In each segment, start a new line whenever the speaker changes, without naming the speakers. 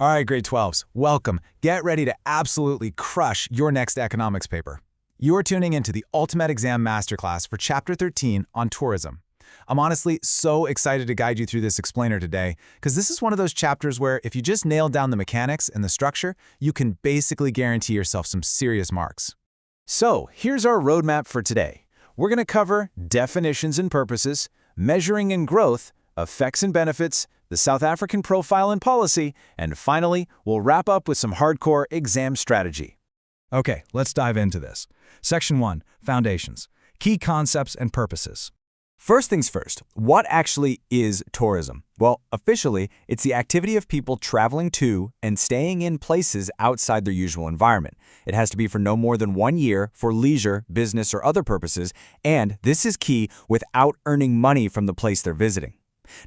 All right, grade 12s, welcome. Get ready to absolutely crush your next economics paper. You are tuning into the Ultimate Exam Masterclass for Chapter 13 on tourism. I'm honestly so excited to guide you through this explainer today, because this is one of those chapters where if you just nail down the mechanics and the structure, you can basically guarantee yourself some serious marks. So here's our roadmap for today. We're going to cover definitions and purposes, measuring and growth, effects and benefits, the South African profile and policy, and finally, we'll wrap up with some hardcore exam strategy.
Okay, let's dive into this. Section 1, Foundations, Key Concepts and Purposes.
First things first, what actually is tourism? Well, officially, it's the activity of people traveling to and staying in places outside their usual environment. It has to be for no more than 1 year for leisure, business, or other purposes, and this is key, without earning money from the place they're visiting.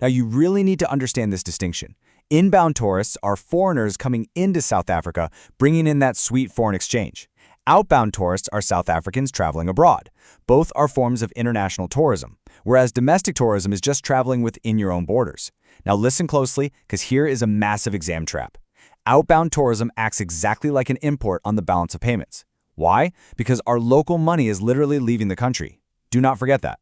Now, you really need to understand this distinction. Inbound tourists are foreigners coming into South Africa, bringing in that sweet foreign exchange. Outbound tourists are South Africans traveling abroad. Both are forms of international tourism, whereas domestic tourism is just traveling within your own borders. Now listen closely, because here is a massive exam trap. Outbound tourism acts exactly like an import on the balance of payments. Why? Because our local money is literally leaving the country. Do not forget that.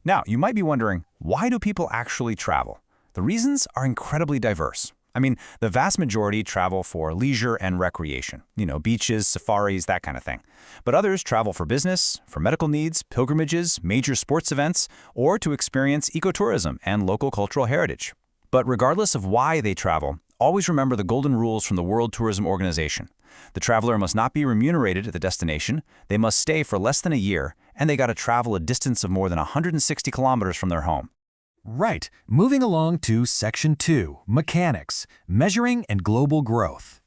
Now, you might be wondering, why do people actually travel? The reasons are incredibly diverse. I mean, the vast majority travel for leisure and recreation, beaches, safaris, that kind of thing. But others travel for business, for medical needs, pilgrimages, major sports events, or to experience ecotourism and local cultural heritage. But regardless of why they travel, always remember the golden rules from the World Tourism Organization. The traveler must not be remunerated at the destination, they must stay for less than a year, and they got to travel a distance of more than 160 kilometers from their home.
Right, moving along to Section 2, Mechanics, Measuring and Global Growth.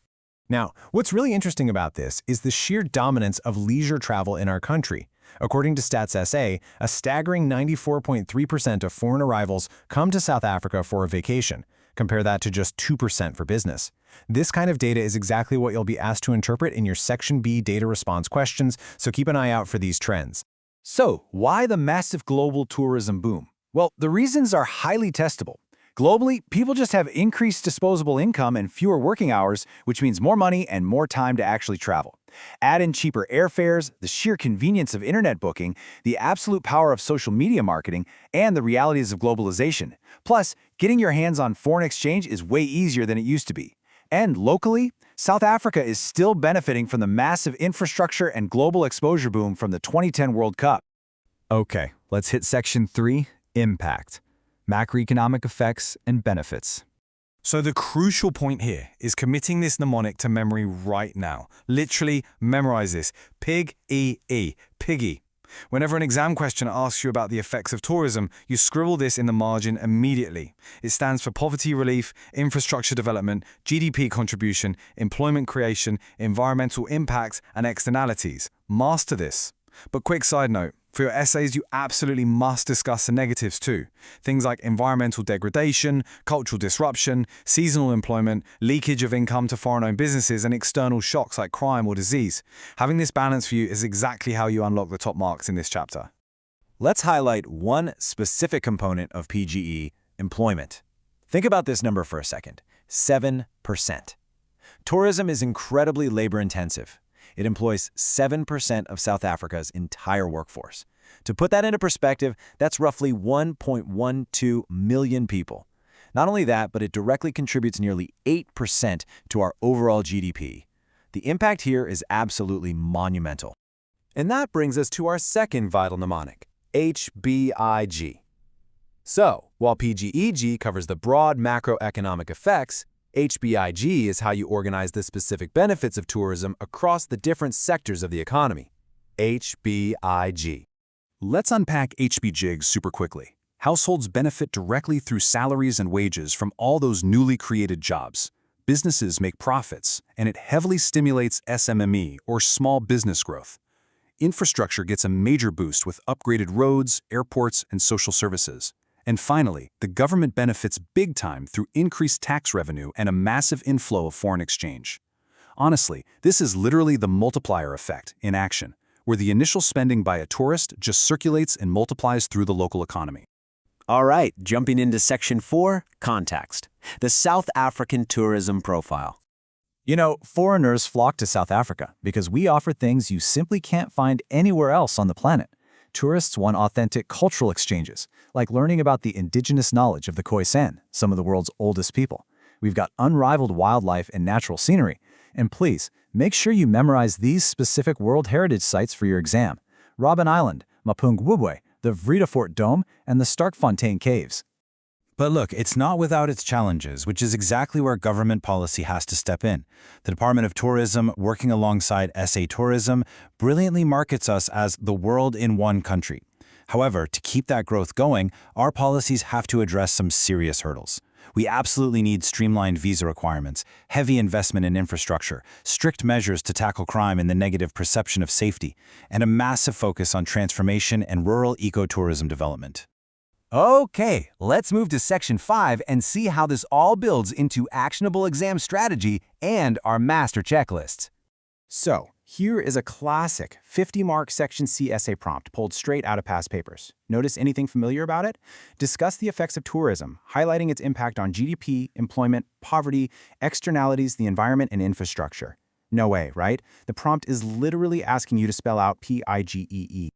Now, what's really interesting about this is the sheer dominance of leisure travel in our country. According to Stats SA, a staggering 94.3% of foreign arrivals come to South Africa for a vacation. Compare that to just 2% for business. This kind of data is exactly what you'll be asked to interpret in your Section B data response questions, so keep an eye out for these trends.
So, why the massive global tourism boom? Well, the reasons are highly testable. Globally, people just have increased disposable income and fewer working hours, which means more money and more time to actually travel. Add in cheaper airfares, the sheer convenience of internet booking, the absolute power of social media marketing, and the realities of globalization. Plus, getting your hands on foreign exchange is way easier than it used to be. And locally, South Africa is still benefiting from the massive infrastructure and global exposure boom from the 2010 World Cup.
Okay, let's hit Section 3, Impact, Macroeconomic Effects and Benefits.
So the crucial point here is committing this mnemonic to memory right now. Literally memorize this. PIG-E-E, piggy. Whenever an exam question asks you about the effects of tourism, you scribble this in the margin immediately. It stands for poverty relief, infrastructure development, GDP contribution, employment creation, environmental impacts, and externalities. Master this. But quick side note, for your essays, you absolutely must discuss the negatives too. Things like environmental degradation, cultural disruption, seasonal employment, leakage of income to foreign-owned businesses, and external shocks like crime or disease. Having this balance for you is exactly how you unlock the top marks in this chapter.
Let's highlight one specific component of PGE, employment. Think about this number for a second, 7%. Tourism is incredibly labor-intensive. It employs 7% of South Africa's entire workforce. To put that into perspective, that's roughly 1.12 million people. Not only that, but it directly contributes nearly 8% to our overall GDP. The impact here is absolutely monumental.
And that brings us to our second vital mnemonic, HBIG. So, while PGEG covers the broad macroeconomic effects, HBIG is how you organize the specific benefits of tourism across the different sectors of the economy. HBIG.
Let's unpack HBJIG super quickly. Households benefit directly through salaries and wages from all those newly created jobs. Businesses make profits, and it heavily stimulates SMME, or small business growth. Infrastructure gets a major boost with upgraded roads, airports, and social services. And finally, the government benefits big time through increased tax revenue and a massive inflow of foreign exchange. Honestly, this is literally the multiplier effect in action, where the initial spending by a tourist just circulates and multiplies through the local economy.
All right, jumping into Section 4, Context. The South African Tourism Profile.
You know, foreigners flock to South Africa because we offer things you simply can't find anywhere else on the planet. Tourists want authentic cultural exchanges, like learning about the indigenous knowledge of the Khoisan, some of the world's oldest people. We've got unrivaled wildlife and natural scenery. And please, make sure you memorize these specific World Heritage sites for your exam: Robben Island, Mapungubwe, the Vredefort Dome, and the Starkfontein Caves.
But look, it's not without its challenges, which is exactly where government policy has to step in. The Department of Tourism, working alongside SA Tourism, brilliantly markets us as the world in one country. However, to keep that growth going, our policies have to address some serious hurdles. We absolutely need streamlined visa requirements, heavy investment in infrastructure, strict measures to tackle crime and the negative perception of safety, and a massive focus on transformation and rural ecotourism development.
Okay, let's move to Section 5 and see how this all builds into actionable exam strategy and our master checklists.
So, here is a classic 50-mark Section C essay prompt pulled straight out of past papers. Notice anything familiar about it? Discuss the effects of tourism, highlighting its impact on GDP, employment, poverty, externalities, the environment, and infrastructure. No way, right? The prompt is literally asking you to spell out PIGEE.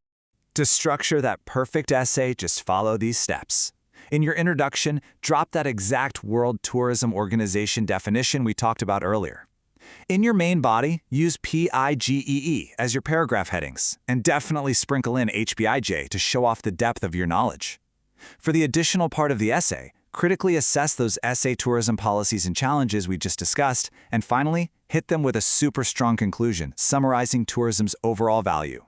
To structure that perfect essay, just follow these steps. In your introduction, drop that exact World Tourism Organization definition we talked about earlier. In your main body, use PIGEE as your paragraph headings, and definitely sprinkle in HBIJ to show off the depth of your knowledge. For the additional part of the essay, critically assess those SA tourism policies and challenges we just discussed, and finally, hit them with a super strong conclusion summarizing tourism's overall value.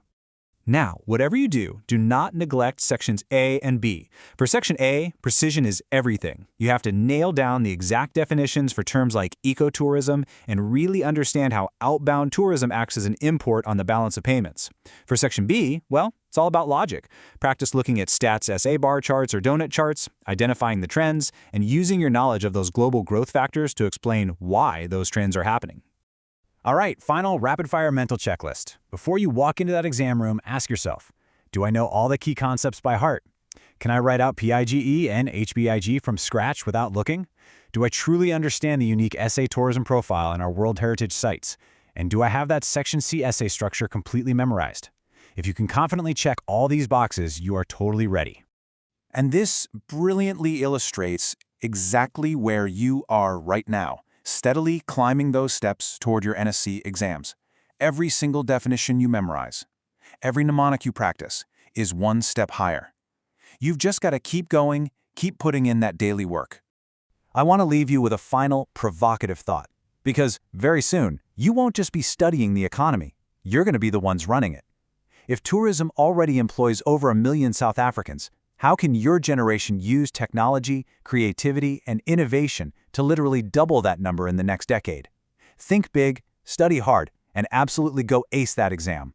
Now, whatever you do, do not neglect Sections A and B. For Section A, precision is everything. You have to nail down the exact definitions for terms like ecotourism and really understand how outbound tourism acts as an import on the balance of payments. For Section B, well, it's all about logic. Practice looking at Stats SA bar charts or donut charts, identifying the trends, and using your knowledge of those global growth factors to explain why those trends are happening.
All right, final rapid-fire mental checklist. Before you walk into that exam room, ask yourself, do I know all the key concepts by heart? Can I write out PIGE and HBIG from scratch without looking? Do I truly understand the unique SA tourism profile in our World Heritage sites? And do I have that Section C essay structure completely memorized? If you can confidently check all these boxes, you are totally ready.
And this brilliantly illustrates exactly where you are right now, steadily climbing those steps toward your NSC exams. Every single definition you memorize, every mnemonic you practice, is one step higher. You've just got to keep going, keep putting in that daily work.
I want to leave you with a final provocative thought, because very soon, you won't just be studying the economy, you're going to be the ones running it. If tourism already employs over 1 million South Africans, how can your generation use technology, creativity, and innovation to literally double that number in the next decade? Think big, study hard, and absolutely go ace that exam.